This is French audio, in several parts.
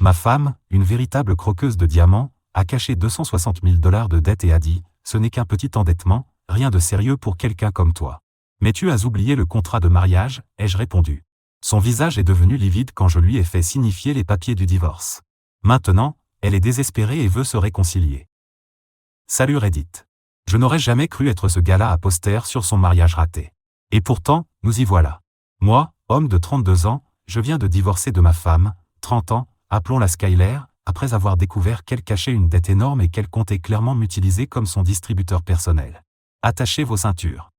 Ma femme, une véritable croqueuse de diamants, a caché 260 000 $ de dette et a dit « Ce n'est qu'un petit endettement, rien de sérieux pour quelqu'un comme toi. » « Mais tu as oublié le contrat de mariage ?» ai-je répondu. Son visage est devenu livide quand je lui ai fait signifier les papiers du divorce. Maintenant, elle est désespérée et veut se réconcilier. Salut Reddit. Je n'aurais jamais cru être ce gars-là à poster sur son mariage raté. Et pourtant, nous y voilà. Moi, homme de 32 ans, je viens de divorcer de ma femme, 30 ans, appelons-la Skyler, après avoir découvert qu'elle cachait une dette énorme et qu'elle comptait clairement m'utiliser comme son distributeur personnel. Attachez vos ceintures.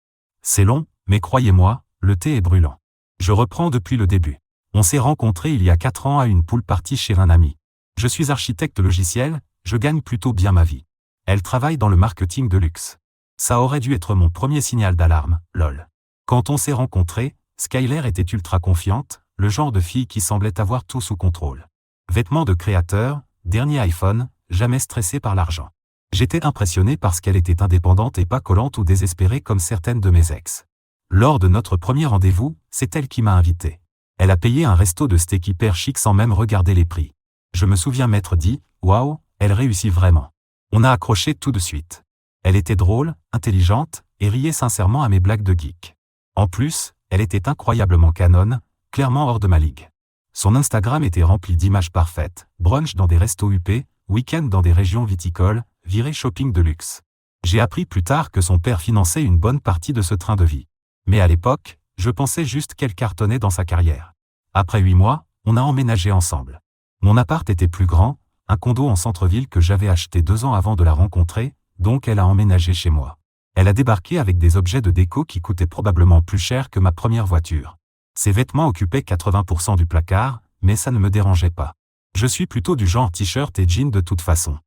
C'est long, mais croyez-moi, le thé est brûlant. Je reprends depuis le début. On s'est rencontrés il y a 4 ans à une pool party chez un ami. Je suis architecte logiciel, je gagne plutôt bien ma vie. Elle travaille dans le marketing de luxe. Ça aurait dû être mon premier signal d'alarme, lol. Quand on s'est rencontrés, Skyler était ultra confiante, le genre de fille qui semblait avoir tout sous contrôle. Vêtements de créateur, dernier iPhone, jamais stressée par l'argent. J'étais impressionné parce qu'elle était indépendante et pas collante ou désespérée comme certaines de mes ex. Lors de notre premier rendez-vous, c'est elle qui m'a invité. Elle a payé un resto de steak hyper chic sans même regarder les prix. Je me souviens m'être dit « Waouh, elle réussit vraiment ». On a accroché tout de suite. Elle était drôle, intelligente, et riait sincèrement à mes blagues de geek. En plus, elle était incroyablement canon, clairement hors de ma ligue. Son Instagram était rempli d'images parfaites, brunch dans des restos huppés, week-end dans des régions viticoles, virée shopping de luxe. J'ai appris plus tard que son père finançait une bonne partie de ce train de vie. Mais à l'époque, je pensais juste qu'elle cartonnait dans sa carrière. Après 8 mois, on a emménagé ensemble. Mon appart était plus grand, un condo en centre-ville que j'avais acheté 2 ans avant de la rencontrer, donc elle a emménagé chez moi. Elle a débarqué avec des objets de déco qui coûtaient probablement plus cher que ma première voiture. Ses vêtements occupaient 80% du placard, mais ça ne me dérangeait pas. Je suis plutôt du genre t-shirt et jean de toute façon.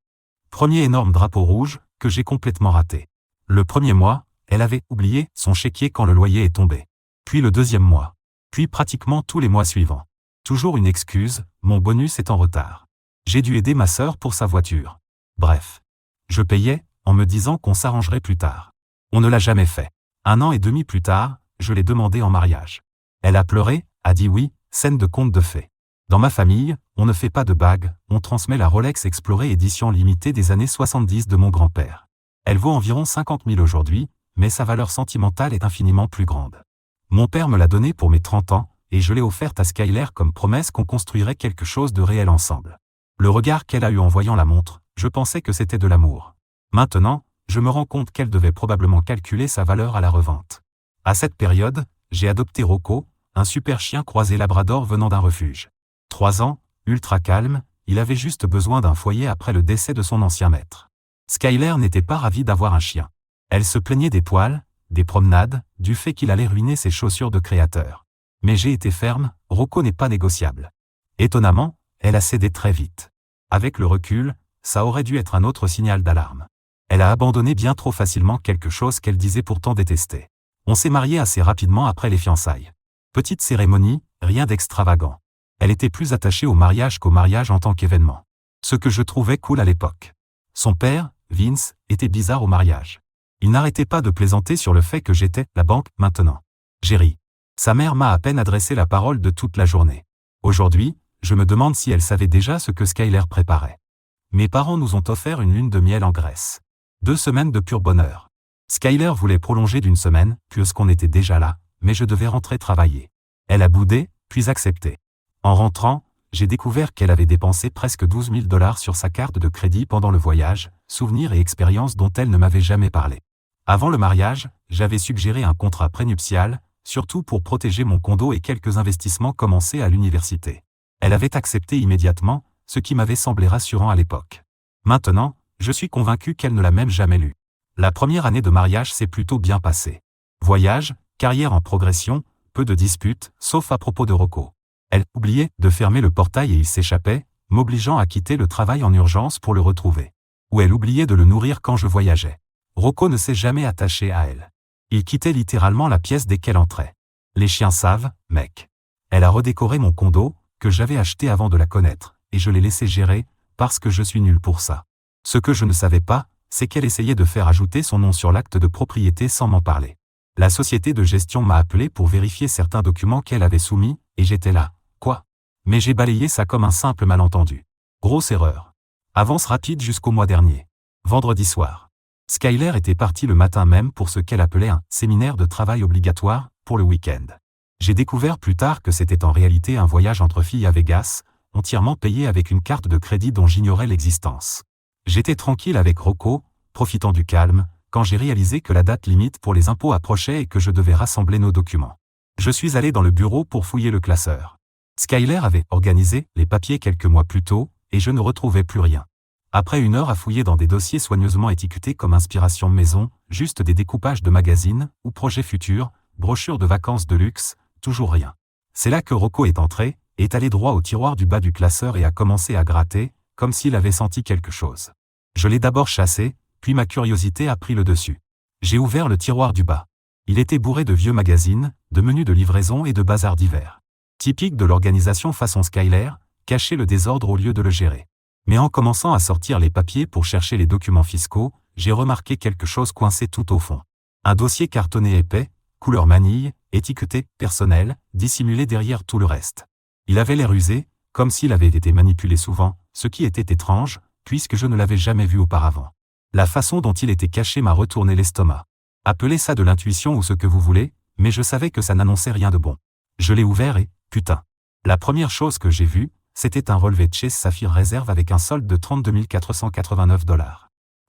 Premier énorme drapeau rouge, que j'ai complètement raté. Le premier mois, elle avait oublié son chéquier quand le loyer est tombé. Puis le deuxième mois. Puis pratiquement tous les mois suivants. Toujours une excuse, mon bonus est en retard. J'ai dû aider ma sœur pour sa voiture. Bref. Je payais, en me disant qu'on s'arrangerait plus tard. On ne l'a jamais fait. 1 an et demi plus tard, je l'ai demandé en mariage. Elle a pleuré, a dit oui, scène de conte de fées. Dans ma famille, on ne fait pas de bague, on transmet la Rolex Explorer édition limitée des années 70 de mon grand-père. Elle vaut environ 50 000 aujourd'hui, mais sa valeur sentimentale est infiniment plus grande. Mon père me l'a donnée pour mes 30 ans, et je l'ai offerte à Skyler comme promesse qu'on construirait quelque chose de réel ensemble. Le regard qu'elle a eu en voyant la montre, je pensais que c'était de l'amour. Maintenant, je me rends compte qu'elle devait probablement calculer sa valeur à la revente. À cette période, j'ai adopté Rocco, un super chien croisé labrador venant d'un refuge. 3 ans, ultra calme, il avait juste besoin d'un foyer après le décès de son ancien maître. Skyler n'était pas ravie d'avoir un chien. Elle se plaignait des poils, des promenades, du fait qu'il allait ruiner ses chaussures de créateur. Mais j'ai été ferme, Rocco n'est pas négociable. Étonnamment, elle a cédé très vite. Avec le recul, ça aurait dû être un autre signal d'alarme. Elle a abandonné bien trop facilement quelque chose qu'elle disait pourtant détester. On s'est mariés assez rapidement après les fiançailles. Petite cérémonie, rien d'extravagant. Elle était plus attachée au mariage qu'au mariage en tant qu'événement. Ce que je trouvais cool à l'époque. Son père, Vince, était bizarre au mariage. Il n'arrêtait pas de plaisanter sur le fait que j'étais la banque maintenant. J'ai ri. Sa mère m'a à peine adressé la parole de toute la journée. Aujourd'hui, je me demande si elle savait déjà ce que Skyler préparait. Mes parents nous ont offert une lune de miel en Grèce. 2 semaines de pur bonheur. Skyler voulait prolonger d'1 semaine, puisqu'on était déjà là, mais je devais rentrer travailler. Elle a boudé, puis accepté. En rentrant, j'ai découvert qu'elle avait dépensé presque 12 000 $ sur sa carte de crédit pendant le voyage, souvenirs et expériences dont elle ne m'avait jamais parlé. Avant le mariage, j'avais suggéré un contrat prénuptial, surtout pour protéger mon condo et quelques investissements commencés à l'université. Elle avait accepté immédiatement, ce qui m'avait semblé rassurant à l'époque. Maintenant, je suis convaincu qu'elle ne l'a même jamais lu. La première année de mariage s'est plutôt bien passée. Voyage, carrière en progression, peu de disputes, sauf à propos de Rocco. Elle oubliait de fermer le portail et il s'échappait, m'obligeant à quitter le travail en urgence pour le retrouver. Ou elle oubliait de le nourrir quand je voyageais. Rocco ne s'est jamais attaché à elle. Il quittait littéralement la pièce dès qu'elle entrait. Les chiens savent, mec. Elle a redécoré mon condo, que j'avais acheté avant de la connaître, et je l'ai laissé gérer, parce que je suis nul pour ça. Ce que je ne savais pas, c'est qu'elle essayait de faire ajouter son nom sur l'acte de propriété sans m'en parler. La société de gestion m'a appelé pour vérifier certains documents qu'elle avait soumis, et j'étais là. Quoi? Mais j'ai balayé ça comme un simple malentendu. Grosse erreur. Avance rapide jusqu'au mois dernier. Vendredi soir. Skyler était partie le matin même pour ce qu'elle appelait un séminaire de travail obligatoire pour le week-end. J'ai découvert plus tard que c'était en réalité un voyage entre filles à Vegas, entièrement payé avec une carte de crédit dont j'ignorais l'existence. J'étais tranquille avec Rocco, profitant du calme, quand j'ai réalisé que la date limite pour les impôts approchait et que je devais rassembler nos documents. Je suis allé dans le bureau pour fouiller le classeur. Skyler avait organisé les papiers quelques mois plus tôt, et je ne retrouvais plus rien. Après une heure à fouiller dans des dossiers soigneusement étiquetés comme inspiration maison, juste des découpages de magazines, ou projets futurs, brochures de vacances de luxe, toujours rien. C'est là que Rocco est entré, est allé droit au tiroir du bas du classeur et a commencé à gratter, comme s'il avait senti quelque chose. Je l'ai d'abord chassé, puis ma curiosité a pris le dessus. J'ai ouvert le tiroir du bas. Il était bourré de vieux magazines, de menus de livraison et de bazar divers. Typique de l'organisation façon Skyler, cacher le désordre au lieu de le gérer. Mais en commençant à sortir les papiers pour chercher les documents fiscaux, j'ai remarqué quelque chose coincé tout au fond. Un dossier cartonné épais, couleur manille, étiqueté « personnel », dissimulé derrière tout le reste. Il avait l'air usé, comme s'il avait été manipulé souvent, ce qui était étrange, puisque je ne l'avais jamais vu auparavant. La façon dont il était caché m'a retourné l'estomac. Appelez ça de l'intuition ou ce que vous voulez, mais je savais que ça n'annonçait rien de bon. Je l'ai ouvert et, putain. La première chose que j'ai vue, c'était un relevé de Chase Sapphire Reserve avec un solde de 32 489 $.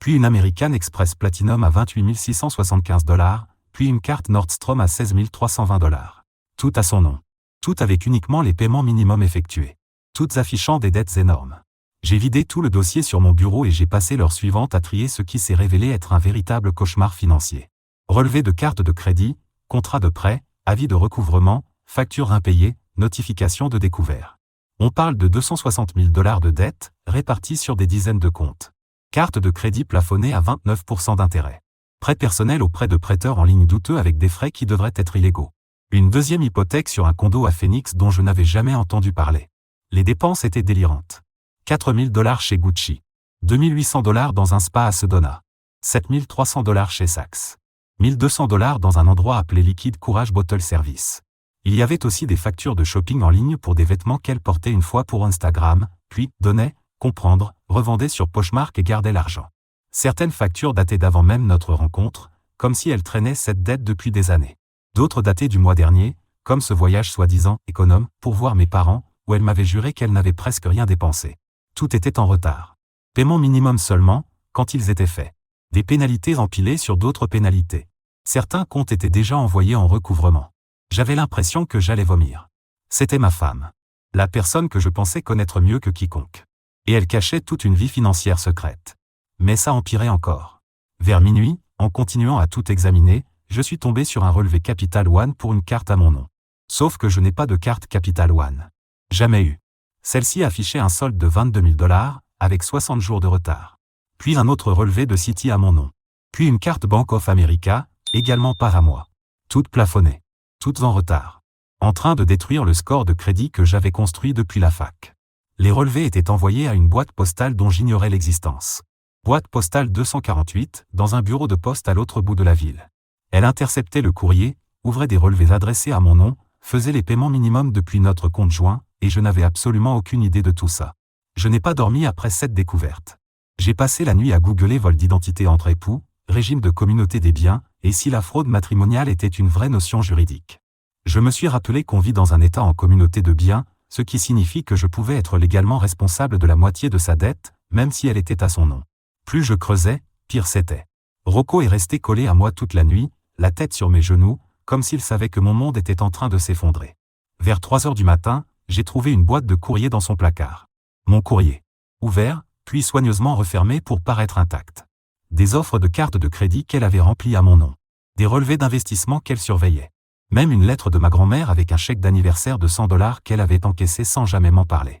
Puis une American Express Platinum à 28 675 $, puis une carte Nordstrom à 16 320 $. Tout à son nom. Tout avec uniquement les paiements minimums effectués. Toutes affichant des dettes énormes. J'ai vidé tout le dossier sur mon bureau et j'ai passé l'heure suivante à trier ce qui s'est révélé être un véritable cauchemar financier. Relevé de cartes de crédit, contrat de prêt, avis de recouvrement, factures impayées, notification de découvert. On parle de 260 000 $ de dettes, réparties sur des dizaines de comptes. Carte de crédit plafonnée à 29% d'intérêt. Prêt personnel auprès de prêteurs en ligne douteux avec des frais qui devraient être illégaux. Une deuxième hypothèque sur un condo à Phoenix dont je n'avais jamais entendu parler. Les dépenses étaient délirantes. 4 000 $ chez Gucci. 2 800 $ dans un spa à Sedona. 7 300 $ chez Saks. 1 200 $ dans un endroit appelé Liquid Courage Bottle Service. Il y avait aussi des factures de shopping en ligne pour des vêtements qu'elle portait une fois pour Instagram, puis donnait, comprendre, revendait sur Poshmark et gardait l'argent. Certaines factures dataient d'avant même notre rencontre, comme si elle traînait cette dette depuis des années. D'autres dataient du mois dernier, comme ce voyage soi-disant économe pour voir mes parents, où elle m'avait juré qu'elle n'avait presque rien dépensé. Tout était en retard. Paiement minimum seulement, quand ils étaient faits. Des pénalités empilées sur d'autres pénalités. Certains comptes étaient déjà envoyés en recouvrement. J'avais l'impression que j'allais vomir. C'était ma femme. La personne que je pensais connaître mieux que quiconque. Et elle cachait toute une vie financière secrète. Mais ça empirait encore. Vers minuit, en continuant à tout examiner, je suis tombé sur un relevé Capital One pour une carte à mon nom. Sauf que je n'ai pas de carte Capital One. Jamais eu. Celle-ci affichait un solde de 22 000 $, avec 60 jours de retard. Puis un autre relevé de Citi à mon nom. Puis une carte Bank of America, également par à moi. Toutes plafonnées. Toutes en retard. En train de détruire le score de crédit que j'avais construit depuis la fac. Les relevés étaient envoyés à une boîte postale dont j'ignorais l'existence. Boîte postale 248, dans un bureau de poste à l'autre bout de la ville. Elle interceptait le courrier, ouvrait des relevés adressés à mon nom, faisait les paiements minimums depuis notre compte joint, et je n'avais absolument aucune idée de tout ça. Je n'ai pas dormi après cette découverte. J'ai passé la nuit à googler vol d'identité entre époux, régime de communauté des biens, et si la fraude matrimoniale était une vraie notion juridique. Je me suis rappelé qu'on vit dans un état en communauté de biens, ce qui signifie que je pouvais être légalement responsable de la moitié de sa dette, même si elle était à son nom. Plus je creusais, pire c'était. Rocco est resté collé à moi toute la nuit, la tête sur mes genoux, comme s'il savait que mon monde était en train de s'effondrer. Vers 3 heures du matin, j'ai trouvé une boîte de courrier dans son placard. Mon courrier. Ouvert, puis soigneusement refermé pour paraître intact. Des offres de cartes de crédit qu'elle avait remplies à mon nom. Des relevés d'investissement qu'elle surveillait. Même une lettre de ma grand-mère avec un chèque d'anniversaire de 100 $ qu'elle avait encaissé sans jamais m'en parler.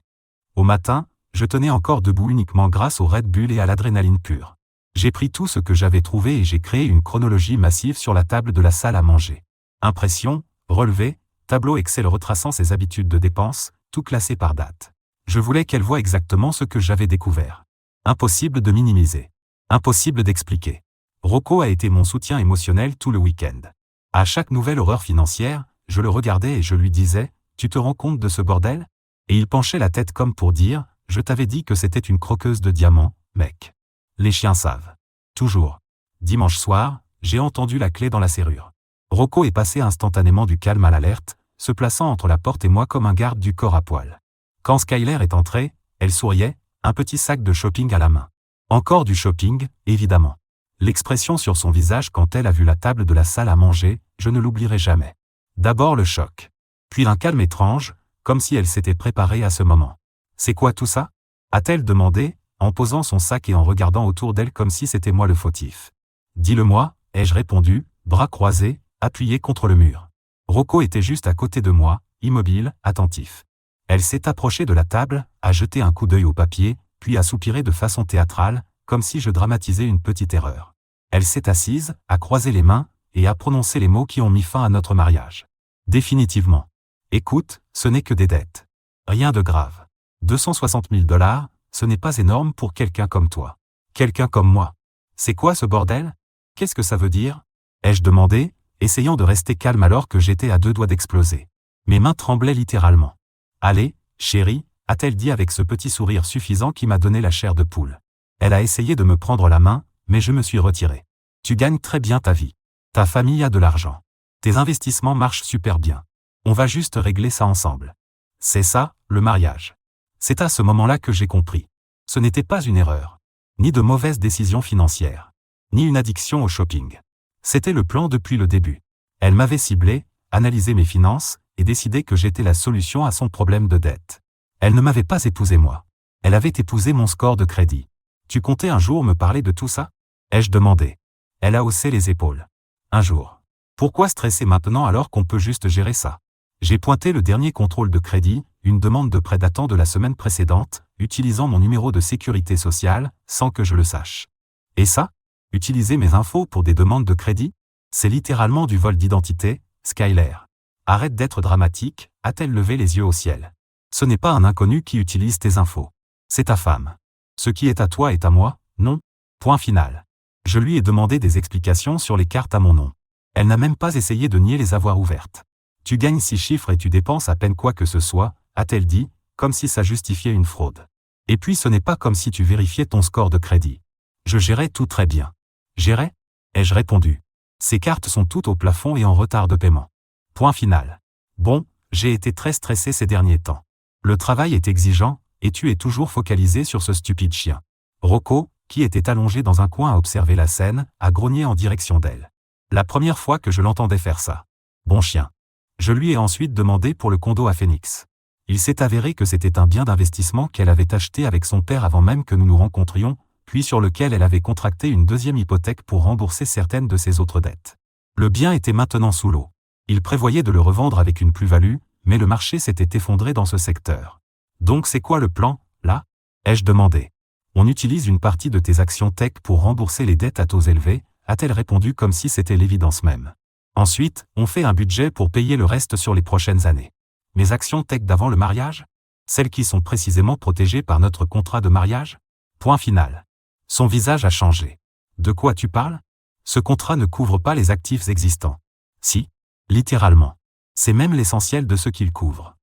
Au matin, je tenais encore debout uniquement grâce au Red Bull et à l'adrénaline pure. J'ai pris tout ce que j'avais trouvé et j'ai créé une chronologie massive sur la table de la salle à manger. Impression, relevé, tableau Excel retraçant ses habitudes de dépenses, tout classé par date. Je voulais qu'elle voie exactement ce que j'avais découvert. Impossible de minimiser. Impossible d'expliquer. Rocco a été mon soutien émotionnel tout le week-end. À chaque nouvelle horreur financière, je le regardais et je lui disais « Tu te rends compte de ce bordel ?» Et il penchait la tête comme pour dire Je t'avais dit que c'était une croqueuse de diamants, mec. Les chiens savent. Toujours. Dimanche soir, j'ai entendu la clé dans la serrure. Rocco est passé instantanément du calme à l'alerte, se plaçant entre la porte et moi comme un garde du corps à poil. Quand Skyler est entrée, elle souriait, un petit sac de shopping à la main. Encore du shopping, évidemment. L'expression sur son visage quand elle a vu la table de la salle à manger, je ne l'oublierai jamais. D'abord le choc. Puis un calme étrange, comme si elle s'était préparée à ce moment. « C'est quoi tout ça ?» a-t-elle demandé, en posant son sac et en regardant autour d'elle comme si c'était moi le fautif. « Dis-le-moi » ai-je répondu, bras croisés, appuyé contre le mur. Rocco était juste à côté de moi, immobile, attentif. Elle s'est approchée de la table, a jeté un coup d'œil au papier, puis a soupiré de façon théâtrale, comme si je dramatisais une petite erreur. Elle s'est assise, a croisé les mains, et a prononcé les mots qui ont mis fin à notre mariage. Définitivement. Écoute, ce n'est que des dettes. Rien de grave. 260 000 $, ce n'est pas énorme pour quelqu'un comme toi. Quelqu'un comme moi. C'est quoi ce bordel? Qu'est-ce que ça veut dire? Ai-je demandé, essayant de rester calme alors que j'étais à deux doigts d'exploser. Mes mains tremblaient littéralement. Allez, chérie, a-t-elle dit avec ce petit sourire suffisant qui m'a donné la chair de poule. Elle a essayé de me prendre la main, mais je me suis retiré. Tu gagnes très bien ta vie. Ta famille a de l'argent. Tes investissements marchent super bien. On va juste régler ça ensemble. C'est ça, le mariage. C'est à ce moment-là que j'ai compris. Ce n'était pas une erreur. Ni de mauvaise décision financière. Ni une addiction au shopping. C'était le plan depuis le début. Elle m'avait ciblé, analysé mes finances, et décidé que j'étais la solution à son problème de dette. Elle ne m'avait pas épousé moi. Elle avait épousé mon score de crédit. Tu comptais un jour me parler de tout ça? Ai-je demandé. Elle a haussé les épaules. Un jour. Pourquoi stresser maintenant alors qu'on peut juste gérer ça? J'ai pointé le dernier contrôle de crédit, une demande de prêt datant de la semaine précédente, utilisant mon numéro de sécurité sociale, sans que je le sache. Et ça? Utiliser mes infos pour des demandes de crédit? C'est littéralement du vol d'identité, Skyler. Arrête d'être dramatique, a-t-elle levé les yeux au ciel. Ce n'est pas un inconnu qui utilise tes infos. C'est ta femme. Ce qui est à toi est à moi, non? Point final. Je lui ai demandé des explications sur les cartes à mon nom. Elle n'a même pas essayé de nier les avoir ouvertes. Tu gagnes 6 chiffres et tu dépenses à peine quoi que ce soit, a-t-elle dit, comme si ça justifiait une fraude. Et puis ce n'est pas comme si tu vérifiais ton score de crédit. Je gérais tout très bien. Gérais? Ai-je répondu. Ces cartes sont toutes au plafond et en retard de paiement. Point final. Bon, j'ai été très stressé ces derniers temps. Le travail est exigeant, et tu es toujours focalisé sur ce stupide chien. Rocco, qui était allongé dans un coin à observer la scène, a grogné en direction d'elle. La première fois que je l'entendais faire ça. Bon chien. Je lui ai ensuite demandé pour le condo à Phoenix. Il s'est avéré que c'était un bien d'investissement qu'elle avait acheté avec son père avant même que nous nous rencontrions, puis sur lequel elle avait contracté une deuxième hypothèque pour rembourser certaines de ses autres dettes. Le bien était maintenant sous l'eau. Il prévoyait de le revendre avec une plus-value, mais le marché s'était effondré dans ce secteur. Donc c'est quoi le plan, là? Ai-je demandé. On utilise une partie de tes actions tech pour rembourser les dettes à taux élevés, a-t-elle répondu comme si c'était l'évidence même. Ensuite, on fait un budget pour payer le reste sur les prochaines années. Mes actions tech d'avant le mariage? Celles qui sont précisément protégées par notre contrat de mariage? Point final. Son visage a changé. De quoi tu parles? Ce contrat ne couvre pas les actifs existants. Si. Littéralement. C'est même l'essentiel de ce qu'il couvre.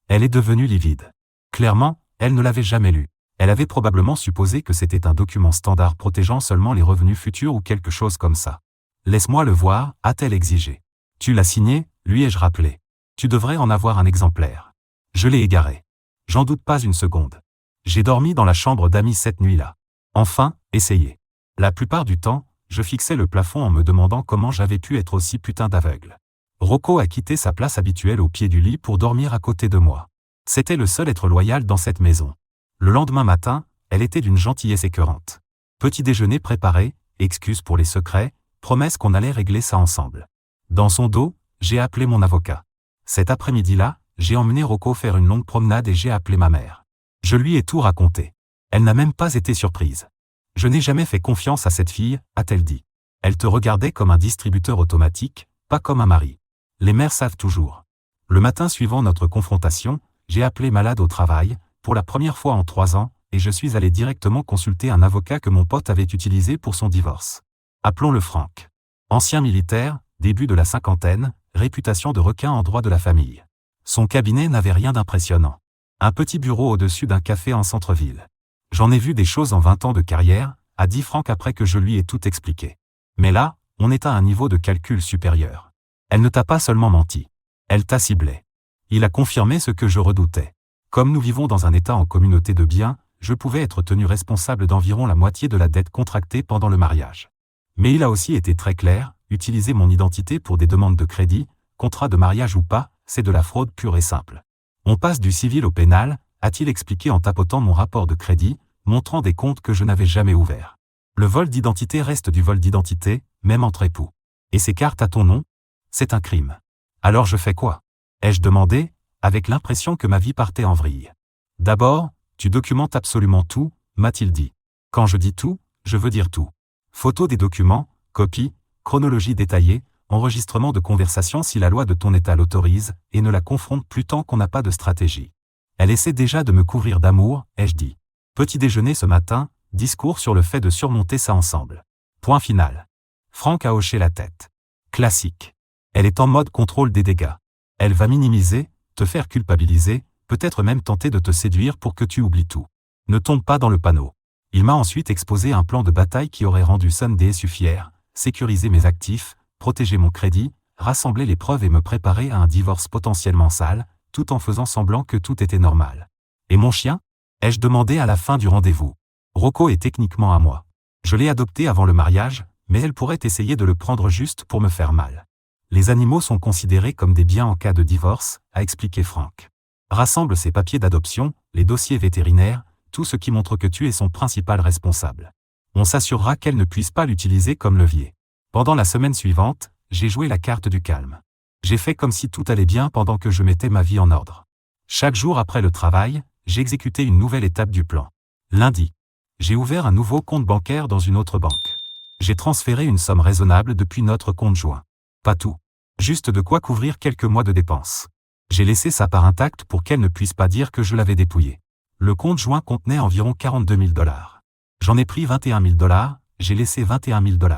Elle est devenue livide. Clairement, elle ne l'avait jamais lu. Elle avait probablement supposé que c'était un document standard protégeant seulement les revenus futurs ou quelque chose comme ça. Laisse-moi le voir, a-t-elle exigé. Tu l'as signé, lui ai-je rappelé. Tu devrais en avoir un exemplaire. Je l'ai égaré. J'en doute pas une seconde. J'ai dormi dans la chambre d'amis cette nuit-là. Enfin, essayez. La plupart du temps, je fixais le plafond en me demandant comment j'avais pu être aussi putain d'aveugle. Rocco a quitté sa place habituelle au pied du lit pour dormir à côté de moi. C'était le seul être loyal dans cette maison. Le lendemain matin, elle était d'une gentillesse écœurante. Petit déjeuner préparé, excuses pour les secrets, promesse qu'on allait régler ça ensemble. Dans son dos, j'ai appelé mon avocat. Cet après-midi-là, j'ai emmené Rocco faire une longue promenade et j'ai appelé ma mère. Je lui ai tout raconté. Elle n'a même pas été surprise. Je n'ai jamais fait confiance à cette fille, a-t-elle dit. Elle te regardait comme un distributeur automatique, pas comme un mari. Les mères savent toujours. Le matin suivant notre confrontation, j'ai appelé malade au travail, pour la première fois en 3 ans, et je suis allé directement consulter un avocat que mon pote avait utilisé pour son divorce. Appelons-le Franck. Ancien militaire, début de la cinquantaine, réputation de requin en droit de la famille. Son cabinet n'avait rien d'impressionnant. Un petit bureau au-dessus d'un café en centre-ville. J'en ai vu des choses en 20 ans de carrière, a dit Franck après que je lui ai tout expliqué. Mais là, on est à un niveau de calcul supérieur. Elle ne t'a pas seulement menti. Elle t'a ciblé. Il a confirmé ce que je redoutais. Comme nous vivons dans un état en communauté de biens, je pouvais être tenu responsable d'environ la moitié de la dette contractée pendant le mariage. Mais il a aussi été très clair, utiliser mon identité pour des demandes de crédit, contrat de mariage ou pas, c'est de la fraude pure et simple. On passe du civil au pénal, a-t-il expliqué en tapotant mon rapport de crédit, montrant des comptes que je n'avais jamais ouverts. Le vol d'identité reste du vol d'identité, même entre époux. Et ces cartes à ton nom? C'est un crime. Alors je fais quoi? Ai-je demandé, avec l'impression que ma vie partait en vrille. D'abord, tu documentes absolument tout, m'a-t-il dit. Quand je dis tout, je veux dire tout. Photos des documents, copies, chronologie détaillée, enregistrement de conversation si la loi de ton État l'autorise, et ne la confronte plus tant qu'on n'a pas de stratégie. Elle essaie déjà de me couvrir d'amour, ai-je dit. Petit déjeuner ce matin, discours sur le fait de surmonter ça ensemble. Point final. Franck a hoché la tête. Classique. Elle est en mode contrôle des dégâts. Elle va minimiser, te faire culpabiliser, peut-être même tenter de te séduire pour que tu oublies tout. Ne tombe pas dans le panneau. Il m'a ensuite exposé un plan de bataille qui aurait rendu Sun-DSU fier, sécuriser mes actifs, protéger mon crédit, rassembler les preuves et me préparer à un divorce potentiellement sale, tout en faisant semblant que tout était normal. Et mon chien? Ai-je demandé à la fin du rendez-vous. Rocco est techniquement à moi. Je l'ai adopté avant le mariage, mais elle pourrait essayer de le prendre juste pour me faire mal. Les animaux sont considérés comme des biens en cas de divorce, a expliqué Franck. Rassemble ses papiers d'adoption, les dossiers vétérinaires, tout ce qui montre que tu es son principal responsable. On s'assurera qu'elle ne puisse pas l'utiliser comme levier. Pendant la semaine suivante, j'ai joué la carte du calme. J'ai fait comme si tout allait bien pendant que je mettais ma vie en ordre. Chaque jour après le travail, j'ai exécuté une nouvelle étape du plan. Lundi, j'ai ouvert un nouveau compte bancaire dans une autre banque. J'ai transféré une somme raisonnable depuis notre compte joint. Pas tout. Juste de quoi couvrir quelques mois de dépenses. J'ai laissé sa part intacte pour qu'elle ne puisse pas dire que je l'avais dépouillé. Le compte joint contenait environ 42 000 $. J'en ai pris 21 000 $, j'ai laissé 21 000 $.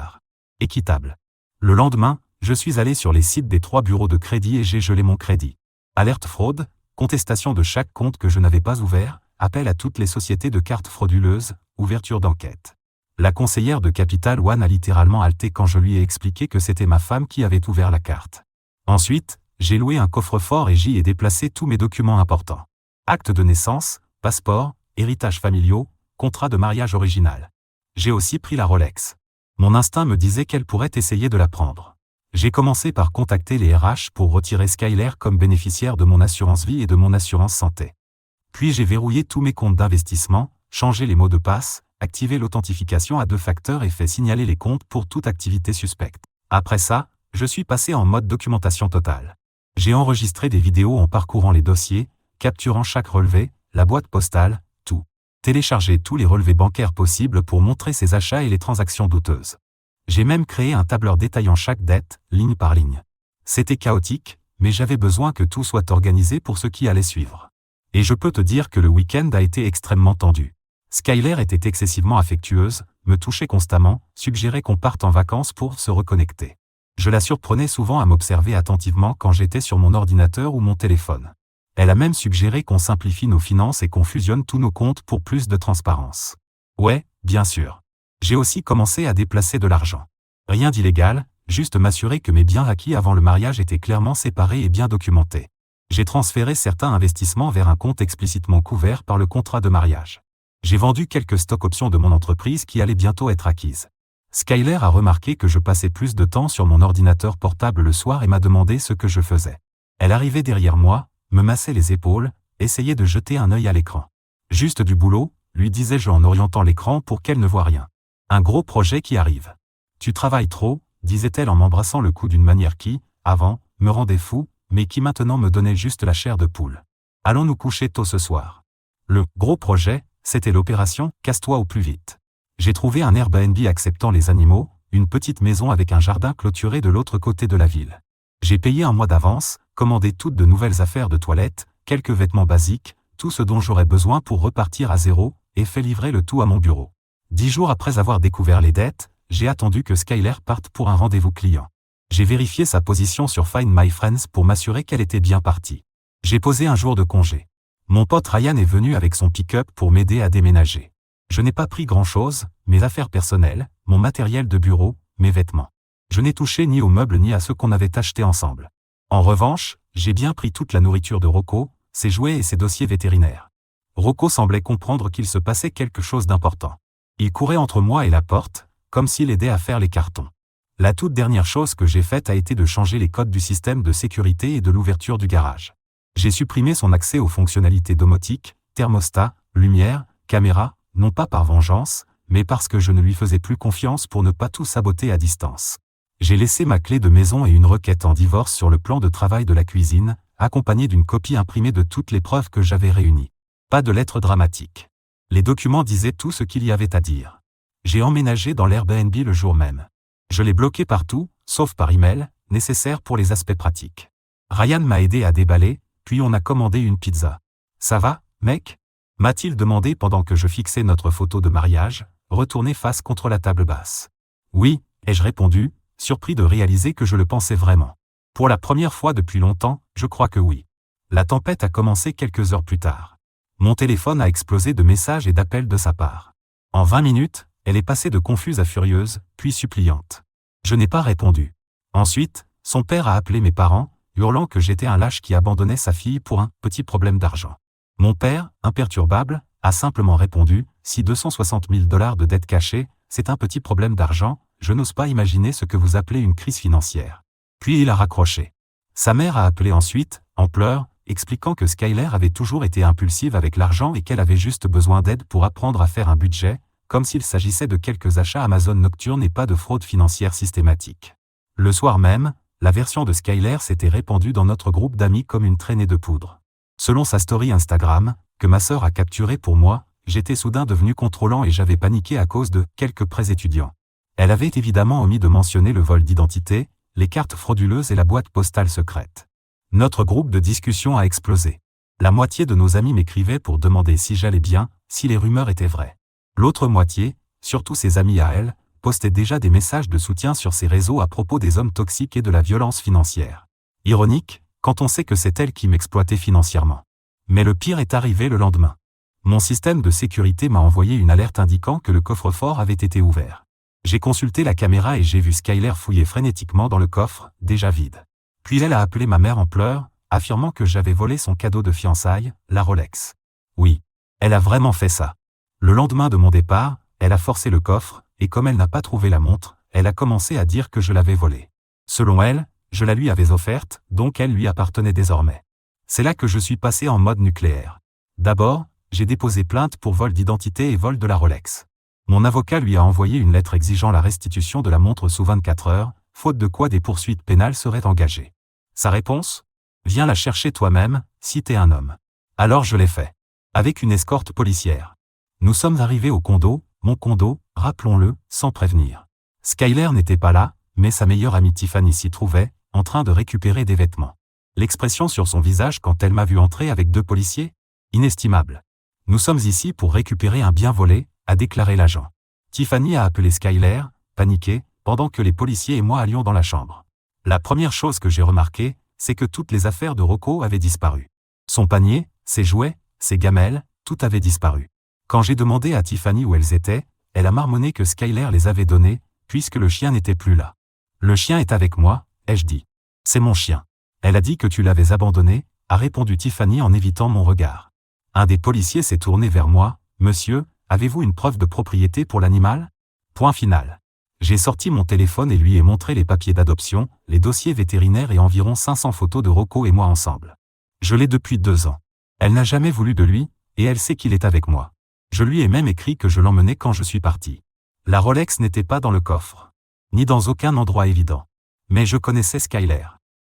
Équitable. Le lendemain, je suis allé sur les sites des 3 bureaux de crédit et j'ai gelé mon crédit. Alerte fraude, contestation de chaque compte que je n'avais pas ouvert, appel à toutes les sociétés de cartes frauduleuses, ouverture d'enquête. La conseillère de Capital One a littéralement halté quand je lui ai expliqué que c'était ma femme qui avait ouvert la carte. Ensuite, j'ai loué un coffre-fort et j'y ai déplacé tous mes documents importants. Acte de naissance, passeport, héritages familiaux, contrat de mariage original. J'ai aussi pris la Rolex. Mon instinct me disait qu'elle pourrait essayer de la prendre. J'ai commencé par contacter les RH pour retirer Skyler comme bénéficiaire de mon assurance vie et de mon assurance santé. Puis j'ai verrouillé tous mes comptes d'investissement, changé les mots de passe, activé l'authentification à 2 facteurs et fait signaler les comptes pour toute activité suspecte. Après ça, je suis passé en mode documentation totale. J'ai enregistré des vidéos en parcourant les dossiers, capturant chaque relevé, la boîte postale, tout. Téléchargé tous les relevés bancaires possibles pour montrer ses achats et les transactions douteuses. J'ai même créé un tableur détaillant chaque dette, ligne par ligne. C'était chaotique, mais j'avais besoin que tout soit organisé pour ce qui allait suivre. Et je peux te dire que le week-end a été extrêmement tendu. Skyler était excessivement affectueuse, me touchait constamment, suggérait qu'on parte en vacances pour se reconnecter. Je la surprenais souvent à m'observer attentivement quand j'étais sur mon ordinateur ou mon téléphone. Elle a même suggéré qu'on simplifie nos finances et qu'on fusionne tous nos comptes pour plus de transparence. Ouais, bien sûr. J'ai aussi commencé à déplacer de l'argent. Rien d'illégal, juste m'assurer que mes biens acquis avant le mariage étaient clairement séparés et bien documentés. J'ai transféré certains investissements vers un compte explicitement couvert par le contrat de mariage. J'ai vendu quelques stocks options de mon entreprise qui allaient bientôt être acquises. Skyler a remarqué que je passais plus de temps sur mon ordinateur portable le soir et m'a demandé ce que je faisais. Elle arrivait derrière moi, me massait les épaules, essayait de jeter un œil à l'écran. Juste du boulot, lui disais-je en orientant l'écran pour qu'elle ne voie rien. Un gros projet qui arrive. Tu travailles trop, disait-elle en m'embrassant le cou d'une manière qui, avant, me rendait fou, mais qui maintenant me donnait juste la chair de poule. Allons nous coucher tôt ce soir. Le gros projet, c'était l'opération « Casse-toi au plus vite ». J'ai trouvé un Airbnb acceptant les animaux, une petite maison avec un jardin clôturé de l'autre côté de la ville. J'ai payé un mois d'avance, commandé toutes de nouvelles affaires de toilette, quelques vêtements basiques, tout ce dont j'aurais besoin pour repartir à zéro, et fait livrer le tout à mon bureau. 10 jours après avoir découvert les dettes, j'ai attendu que Skyler parte pour un rendez-vous client. J'ai vérifié sa position sur Find My Friends pour m'assurer qu'elle était bien partie. J'ai posé un jour de congé. Mon pote Ryan est venu avec son pick-up pour m'aider à déménager. Je n'ai pas pris grand-chose, mes affaires personnelles, mon matériel de bureau, mes vêtements. Je n'ai touché ni aux meubles ni à ceux qu'on avait achetés ensemble. En revanche, j'ai bien pris toute la nourriture de Rocco, ses jouets et ses dossiers vétérinaires. Rocco semblait comprendre qu'il se passait quelque chose d'important. Il courait entre moi et la porte, comme s'il aidait à faire les cartons. La toute dernière chose que j'ai faite a été de changer les codes du système de sécurité et de l'ouverture du garage. J'ai supprimé son accès aux fonctionnalités domotique, thermostat, lumière, caméra, non pas par vengeance, mais parce que je ne lui faisais plus confiance pour ne pas tout saboter à distance. J'ai laissé ma clé de maison et une requête en divorce sur le plan de travail de la cuisine, accompagnée d'une copie imprimée de toutes les preuves que j'avais réunies. Pas de lettres dramatiques. Les documents disaient tout ce qu'il y avait à dire. J'ai emménagé dans l'Airbnb le jour même. Je l'ai bloqué partout, sauf par email, nécessaire pour les aspects pratiques. Ryan m'a aidé à déballer, puis on a commandé une pizza. Ça va, mec? M'a-t-il demandé pendant que je fixais notre photo de mariage, retournée face contre la table basse. Oui, ai-je répondu, surpris de réaliser que je le pensais vraiment. Pour la première fois depuis longtemps, je crois que oui. La tempête a commencé quelques heures plus tard. Mon téléphone a explosé de messages et d'appels de sa part. En 20 minutes, elle est passée de confuse à furieuse, puis suppliante. Je n'ai pas répondu. Ensuite, son père a appelé mes parents, hurlant que j'étais un lâche qui abandonnait sa fille pour un petit problème d'argent. Mon père, imperturbable, a simplement répondu, si 260 000 $ de dette cachée, c'est un petit problème d'argent, je n'ose pas imaginer ce que vous appelez une crise financière. Puis il a raccroché. Sa mère a appelé ensuite, en pleurs, expliquant que Skyler avait toujours été impulsive avec l'argent et qu'elle avait juste besoin d'aide pour apprendre à faire un budget, comme s'il s'agissait de quelques achats Amazon nocturnes et pas de fraude financière systématique. Le soir même, la version de Skyler s'était répandue dans notre groupe d'amis comme une traînée de poudre. Selon sa story Instagram, que ma sœur a capturée pour moi, j'étais soudain devenu contrôlant et j'avais paniqué à cause de quelques prêts étudiants. Elle avait évidemment omis de mentionner le vol d'identité, les cartes frauduleuses et la boîte postale secrète. Notre groupe de discussion a explosé. La moitié de nos amis m'écrivaient pour demander si j'allais bien, si les rumeurs étaient vraies. L'autre moitié, surtout ses amis à elle, postait déjà des messages de soutien sur ses réseaux à propos des hommes toxiques et de la violence financière. Ironique, quand on sait que c'est elle qui m'exploitait financièrement. Mais le pire est arrivé le lendemain. Mon système de sécurité m'a envoyé une alerte indiquant que le coffre-fort avait été ouvert. J'ai consulté la caméra et j'ai vu Skyler fouiller frénétiquement dans le coffre, déjà vide. Puis elle a appelé ma mère en pleurs, affirmant que j'avais volé son cadeau de fiançailles, la Rolex. Oui, elle a vraiment fait ça. Le lendemain de mon départ, elle a forcé le coffre, et comme elle n'a pas trouvé la montre, elle a commencé à dire que je l'avais volée. Selon elle, je la lui avais offerte, donc elle lui appartenait désormais. C'est là que je suis passé en mode nucléaire. D'abord, j'ai déposé plainte pour vol d'identité et vol de la Rolex. Mon avocat lui a envoyé une lettre exigeant la restitution de la montre sous 24 heures, faute de quoi des poursuites pénales seraient engagées. Sa réponse? Viens la chercher toi-même, si t'es un homme. Alors je l'ai fait. Avec une escorte policière. Nous sommes arrivés au condo, mon condo, rappelons-le, sans prévenir. Skyler n'était pas là, mais sa meilleure amie Tiffany s'y trouvait, en train de récupérer des vêtements. L'expression sur son visage quand elle m'a vu entrer avec 2 policiers? Inestimable. Nous sommes ici pour récupérer un bien volé, a déclaré l'agent. Tiffany a appelé Skyler, paniquée, pendant que les policiers et moi allions dans la chambre. La première chose que j'ai remarquée, c'est que toutes les affaires de Rocco avaient disparu. Son panier, ses jouets, ses gamelles, tout avait disparu. Quand j'ai demandé à Tiffany où elles étaient, elle a marmonné que Skyler les avait données, puisque le chien n'était plus là. Le chien est avec moi, ai-je dit. C'est mon chien. Elle a dit que tu l'avais abandonné, a répondu Tiffany en évitant mon regard. Un des policiers s'est tourné vers moi, monsieur, avez-vous une preuve de propriété pour l'animal? Point final. J'ai sorti mon téléphone et lui ai montré les papiers d'adoption, les dossiers vétérinaires et environ 500 photos de Rocco et moi ensemble. Je l'ai depuis 2 ans. Elle n'a jamais voulu de lui, et elle sait qu'il est avec moi. Je lui ai même écrit que je l'emmenais quand je suis parti. La Rolex n'était pas dans le coffre. Ni dans aucun endroit évident. Mais je connaissais Skyler.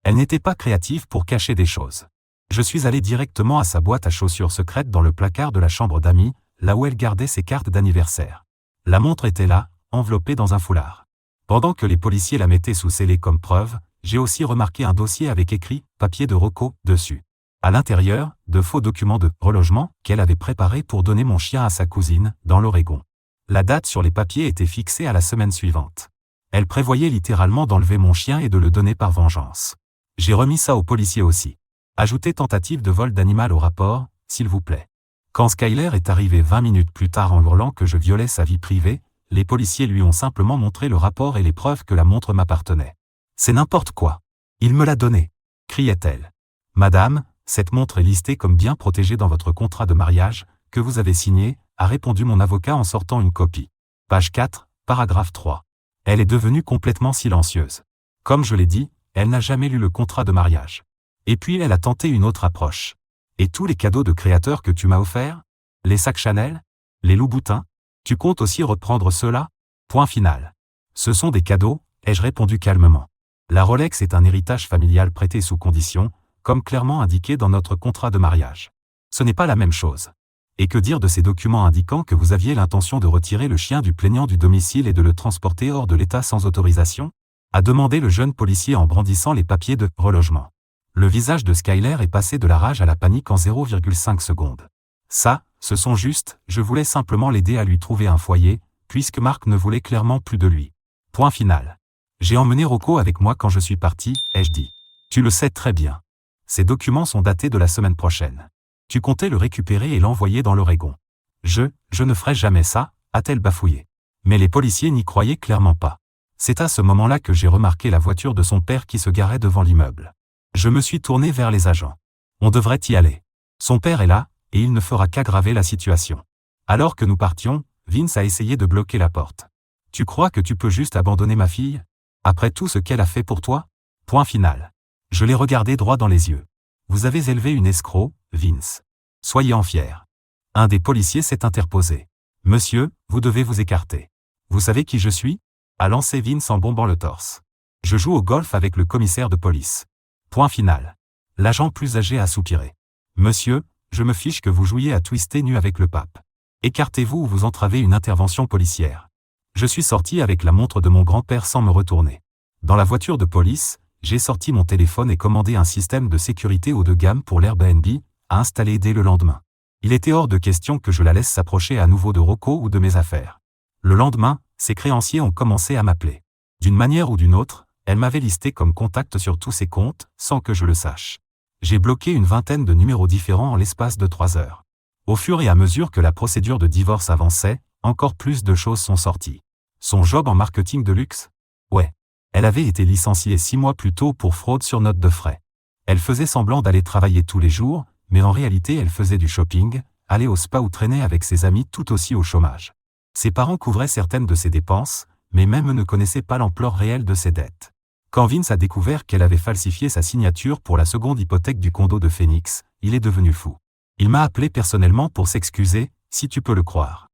Elle n'était pas créative pour cacher des choses. Je suis allé directement à sa boîte à chaussures secrète dans le placard de la chambre d'amis, là où elle gardait ses cartes d'anniversaire. La montre était là, enveloppée dans un foulard. Pendant que les policiers la mettaient sous scellé comme preuve, j'ai aussi remarqué un dossier avec écrit « Papier de Rocco » dessus. À l'intérieur, de faux documents de relogement qu'elle avait préparés pour donner mon chien à sa cousine, dans l'Oregon. La date sur les papiers était fixée à la semaine suivante. Elle prévoyait littéralement d'enlever mon chien et de le donner par vengeance. J'ai remis ça aux policiers aussi. Ajouter tentative de vol d'animal au rapport, s'il vous plaît. Quand Skyler est arrivé 20 minutes plus tard en hurlant que je violais sa vie privée, les policiers lui ont simplement montré le rapport et les preuves que la montre m'appartenait. C'est n'importe quoi. Il me l'a donnée, criait-elle. Madame, cette montre est listée comme bien protégée dans votre contrat de mariage, que vous avez signé, a répondu mon avocat en sortant une copie. Page 4, paragraphe 3. Elle est devenue complètement silencieuse. Comme je l'ai dit, elle n'a jamais lu le contrat de mariage. Et puis elle a tenté une autre approche. Et tous les cadeaux de créateurs que tu m'as offerts? Les sacs Chanel? Les Louboutins? Tu comptes aussi reprendre ceux-là? Point final. Ce sont des cadeaux, ai-je répondu calmement. La Rolex est un héritage familial prêté sous condition, comme clairement indiqué dans notre contrat de mariage. Ce n'est pas la même chose. Et que dire de ces documents indiquant que vous aviez l'intention de retirer le chien du plaignant du domicile et de le transporter hors de l'État sans autorisation? A demandé le jeune policier en brandissant les papiers de relogement. Le visage de Skyler est passé de la rage à la panique en 0,5 secondes. Ça, ce sont juste, je voulais simplement l'aider à lui trouver un foyer, puisque Marc ne voulait clairement plus de lui. Point final. J'ai emmené Rocco avec moi quand je suis parti, ai-je dit. Tu le sais très bien. Ces documents sont datés de la semaine prochaine. Tu comptais le récupérer et l'envoyer dans l'Oregon. Je ne ferai jamais ça, a-t-elle bafouillé. Mais les policiers n'y croyaient clairement pas. C'est à ce moment-là que j'ai remarqué la voiture de son père qui se garait devant l'immeuble. Je me suis tourné vers les agents. On devrait y aller. Son père est là, et il ne fera qu'aggraver la situation. Alors que nous partions, Vince a essayé de bloquer la porte. Tu crois que tu peux juste abandonner ma fille? Après tout ce qu'elle a fait pour toi? Point final. Je l'ai regardé droit dans les yeux. Vous avez élevé une escroc, Vince. Soyez-en fier. Un des policiers s'est interposé. Monsieur, vous devez vous écarter. Vous savez qui je suis? A lancé Vince en bombant le torse. Je joue au golf avec le commissaire de police. Point final. L'agent plus âgé a soupiré. Monsieur, je me fiche que vous jouiez à twister nu avec le pape. Écartez-vous ou vous entravez une intervention policière. Je suis sorti avec la montre de mon grand-père sans me retourner. Dans la voiture de police, j'ai sorti mon téléphone et commandé un système de sécurité haut de gamme pour l'Airbnb, à installer dès le lendemain. Il était hors de question que je la laisse s'approcher à nouveau de Rocco ou de mes affaires. Le lendemain, ses créanciers ont commencé à m'appeler. D'une manière ou d'une autre, elle m'avait listé comme contact sur tous ses comptes, sans que je le sache. J'ai bloqué une vingtaine de numéros différents en l'espace de 3 heures. Au fur et à mesure que la procédure de divorce avançait, encore plus de choses sont sorties. Son job en marketing de luxe? Ouais. Elle avait été licenciée 6 mois plus tôt pour fraude sur note de frais. Elle faisait semblant d'aller travailler tous les jours, mais en réalité elle faisait du shopping, allait au spa ou traînait avec ses amis tout aussi au chômage. Ses parents couvraient certaines de ses dépenses, mais même eux ne connaissaient pas l'ampleur réelle de ses dettes. Quand Vince a découvert qu'elle avait falsifié sa signature pour la seconde hypothèque du condo de Phoenix, il est devenu fou. Il m'a appelé personnellement pour s'excuser, si tu peux le croire.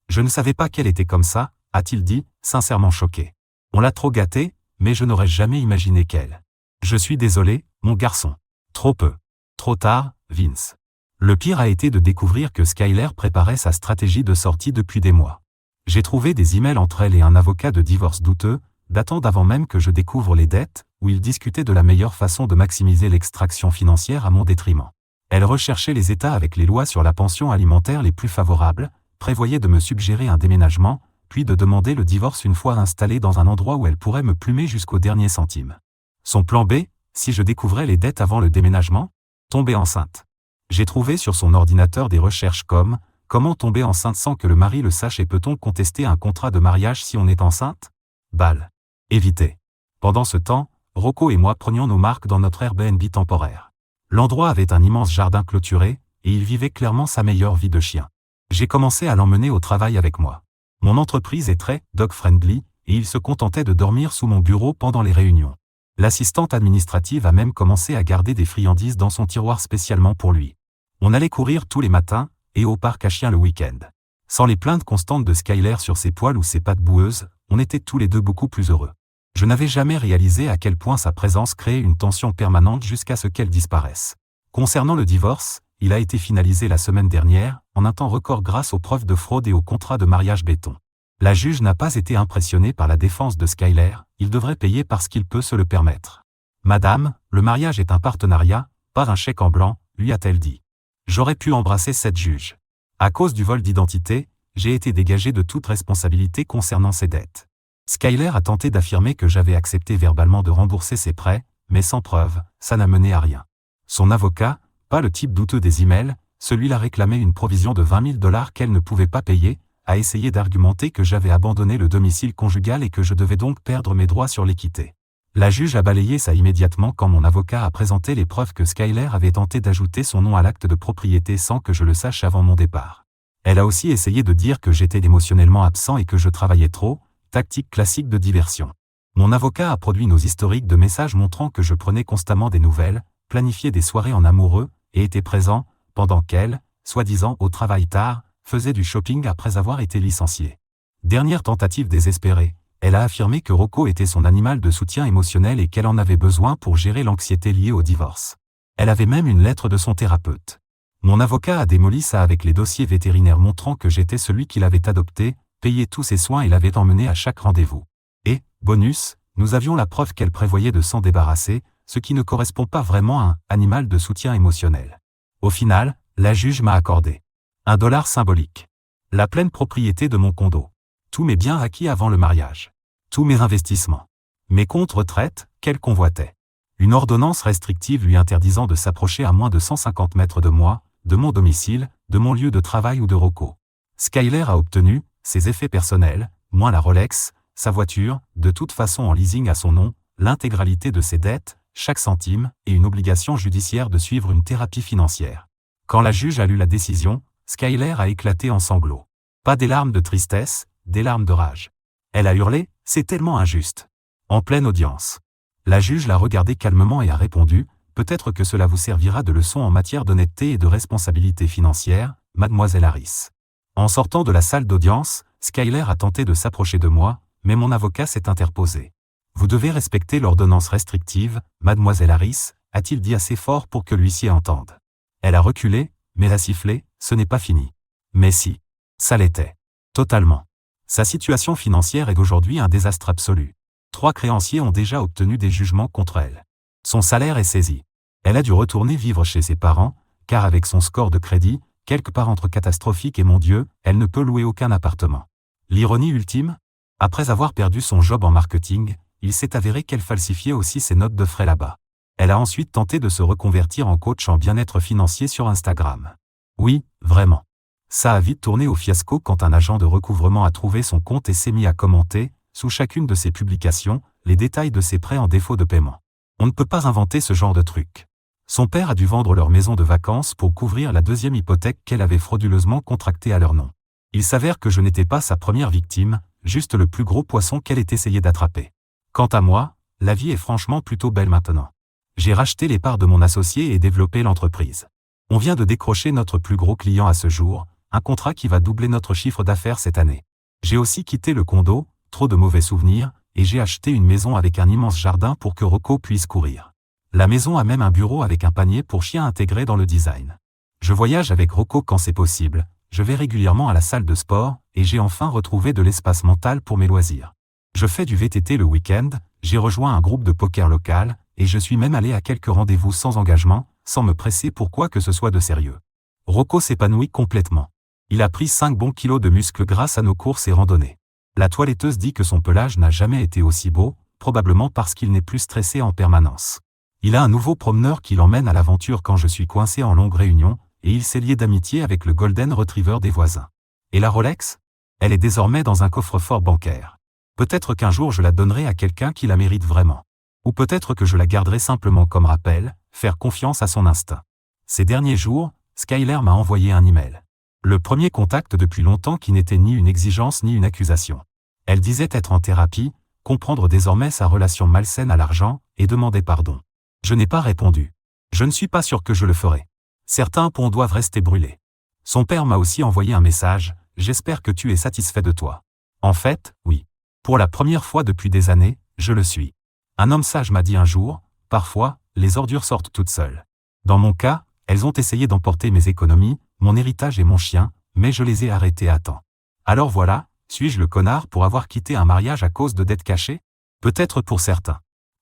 Je ne savais pas qu'elle était comme ça, a-t-il dit, sincèrement choqué. On l'a trop gâtée, mais je n'aurais jamais imaginé qu'elle. Je suis désolé, mon garçon. Trop peu. Trop tard, Vince. Le pire a été de découvrir que Skyler préparait sa stratégie de sortie depuis des mois. J'ai trouvé des emails entre elle et un avocat de divorce douteux, datant d'avant même que je découvre les dettes, où ils discutaient de la meilleure façon de maximiser l'extraction financière à mon détriment. Elle recherchait les États avec les lois sur la pension alimentaire les plus favorables, prévoyait de me suggérer un déménagement, puis de demander le divorce une fois installée dans un endroit où elle pourrait me plumer jusqu'au dernier centime. Son plan B, si je découvrais les dettes avant le déménagement? Tomber enceinte. J'ai trouvé sur son ordinateur des recherches comme « Comment tomber enceinte sans que le mari le sache et peut-on contester un contrat de mariage si on est enceinte ?» Balle. Éviter. Pendant ce temps, Rocco et moi prenions nos marques dans notre Airbnb temporaire. L'endroit avait un immense jardin clôturé, et il vivait clairement sa meilleure vie de chien. J'ai commencé à l'emmener au travail avec moi. Mon entreprise est très dog-friendly, et il se contentait de dormir sous mon bureau pendant les réunions. L'assistante administrative a même commencé à garder des friandises dans son tiroir spécialement pour lui. On allait courir tous les matins, et au parc à chiens le week-end. Sans les plaintes constantes de Skyler sur ses poils ou ses pattes boueuses, on était tous les deux beaucoup plus heureux. Je n'avais jamais réalisé à quel point sa présence créait une tension permanente jusqu'à ce qu'elle disparaisse. Concernant le divorce, il a été finalisé la semaine dernière, en un temps record grâce aux preuves de fraude et au contrat de mariage béton. La juge n'a pas été impressionnée par la défense de Skyler, il devrait payer parce qu'il peut se le permettre. Madame, le mariage est un partenariat, pas un chèque en blanc, lui a-t-elle dit. J'aurais pu embrasser cette juge. À cause du vol d'identité, j'ai été dégagé de toute responsabilité concernant ses dettes. Skyler a tenté d'affirmer que j'avais accepté verbalement de rembourser ses prêts, mais sans preuve, ça n'a mené à rien. Son avocat, pas le type douteux des emails, celui-là réclamait une provision de 20 000 $ qu'elle ne pouvait pas payer, a essayé d'argumenter que j'avais abandonné le domicile conjugal et que je devais donc perdre mes droits sur l'équité. La juge a balayé ça immédiatement quand mon avocat a présenté les preuves que Skyler avait tenté d'ajouter son nom à l'acte de propriété sans que je le sache avant mon départ. Elle a aussi essayé de dire que j'étais émotionnellement absent et que je travaillais trop, tactique classique de diversion. Mon avocat a produit nos historiques de messages montrant que je prenais constamment des nouvelles, planifiais des soirées en amoureux, et étais présent, pendant qu'elle, soi-disant au travail tard, faisait du shopping après avoir été licenciée. Dernière tentative désespérée, elle a affirmé que Rocco était son animal de soutien émotionnel et qu'elle en avait besoin pour gérer l'anxiété liée au divorce. Elle avait même une lettre de son thérapeute. Mon avocat a démoli ça avec les dossiers vétérinaires montrant que j'étais celui qui l'avait adopté, payé tous ses soins et l'avait emmené à chaque rendez-vous. Et, bonus, nous avions la preuve qu'elle prévoyait de s'en débarrasser, ce qui ne correspond pas vraiment à un animal de soutien émotionnel. Au final, la juge m'a accordé $1 symbolique. La pleine propriété de mon condo. Tous mes biens acquis avant le mariage. Tous mes investissements. Mes comptes retraite, qu'elle convoitait. Une ordonnance restrictive lui interdisant de s'approcher à moins de 150 mètres de moi, de mon domicile, de mon lieu de travail ou de Rocco. Skyler a obtenu, ses effets personnels, moins la Rolex, sa voiture, de toute façon en leasing à son nom, l'intégralité de ses dettes, chaque centime, et une obligation judiciaire de suivre une thérapie financière. Quand la juge a lu la décision, Skyler a éclaté en sanglots. Pas des larmes de tristesse, des larmes de rage. Elle a hurlé, « C'est tellement injuste !» En pleine audience. La juge l'a regardé calmement et a répondu, « Peut-être que cela vous servira de leçon en matière d'honnêteté et de responsabilité financière, mademoiselle Harris. » En sortant de la salle d'audience, Skyler a tenté de s'approcher de moi, mais mon avocat s'est interposé. « Vous devez respecter l'ordonnance restrictive, mademoiselle Harris, a-t-il dit assez fort pour que l'huissier entende. Elle a reculé, mais a sifflé, « Ce n'est pas fini. » Mais si. Ça l'était. Totalement. Sa situation financière est d'aujourd'hui un désastre absolu. 3 créanciers ont déjà obtenu des jugements contre elle. Son salaire est saisi. Elle a dû retourner vivre chez ses parents, car avec son score de crédit, quelque part entre catastrophique et mon Dieu, elle ne peut louer aucun appartement. L'ironie ultime? Après avoir perdu son job en marketing, il s'est avéré qu'elle falsifiait aussi ses notes de frais là-bas. Elle a ensuite tenté de se reconvertir en coach en bien-être financier sur Instagram. Oui, vraiment. Ça a vite tourné au fiasco quand un agent de recouvrement a trouvé son compte et s'est mis à commenter, sous chacune de ses publications, les détails de ses prêts en défaut de paiement. On ne peut pas inventer ce genre de truc. Son père a dû vendre leur maison de vacances pour couvrir la 2e hypothèque qu'elle avait frauduleusement contractée à leur nom. Il s'avère que je n'étais pas sa première victime, juste le plus gros poisson qu'elle ait essayé d'attraper. Quant à moi, la vie est franchement plutôt belle maintenant. J'ai racheté les parts de mon associé et développé l'entreprise. On vient de décrocher notre plus gros client à ce jour, un contrat qui va doubler notre chiffre d'affaires cette année. J'ai aussi quitté le condo, trop de mauvais souvenirs, et j'ai acheté une maison avec un immense jardin pour que Rocco puisse courir. La maison a même un bureau avec un panier pour chien intégré dans le design. Je voyage avec Rocco quand c'est possible, je vais régulièrement à la salle de sport, et j'ai enfin retrouvé de l'espace mental pour mes loisirs. Je fais du VTT le week-end, j'ai rejoint un groupe de poker local, et je suis même allé à quelques rendez-vous sans engagement, sans me presser pour quoi que ce soit de sérieux. Rocco s'épanouit complètement. Il a pris 5 bons kilos de muscles grâce à nos courses et randonnées. La toiletteuse dit que son pelage n'a jamais été aussi beau, probablement parce qu'il n'est plus stressé en permanence. Il a un nouveau promeneur qui l'emmène à l'aventure quand je suis coincé en longue réunion, et il s'est lié d'amitié avec le Golden Retriever des voisins. Et la Rolex? Elle est désormais dans un coffre-fort bancaire. Peut-être qu'un jour je la donnerai à quelqu'un qui la mérite vraiment. Ou peut-être que je la garderai simplement comme rappel, faire confiance à son instinct. Ces derniers jours, Skyler m'a envoyé un email. Le premier contact depuis longtemps qui n'était ni une exigence ni une accusation. Elle disait être en thérapie, comprendre désormais sa relation malsaine à l'argent, et demander pardon. Je n'ai pas répondu. Je ne suis pas sûr que je le ferai. Certains ponts doivent rester brûlés. Son père m'a aussi envoyé un message, « J'espère que tu es satisfait de toi. » En fait, oui. Pour la première fois depuis des années, je le suis. Un homme sage m'a dit un jour, « Parfois, les ordures sortent toutes seules. » Dans mon cas, elles ont essayé d'emporter mes économies, mon héritage et mon chien, mais je les ai arrêtées à temps. Alors voilà, suis-je le connard pour avoir quitté un mariage à cause de dettes cachées? Peut-être pour certains.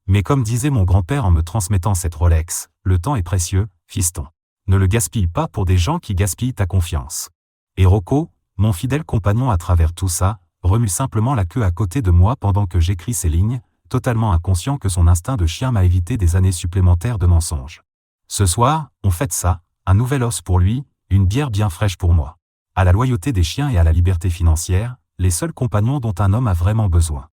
Mais comme disait mon grand-père en me transmettant cette Rolex, le temps est précieux, fiston. Ne le gaspille pas pour des gens qui gaspillent ta confiance. Et Rocco, mon fidèle compagnon à travers tout ça, remue simplement la queue à côté de moi pendant que j'écris ces lignes, totalement inconscient que son instinct de chien m'a évité des années supplémentaires de mensonges. Ce soir, on fête ça, un nouvel os pour lui, Une bière bien fraîche pour moi. À la loyauté des chiens et à la liberté financière, les seuls compagnons dont un homme a vraiment besoin.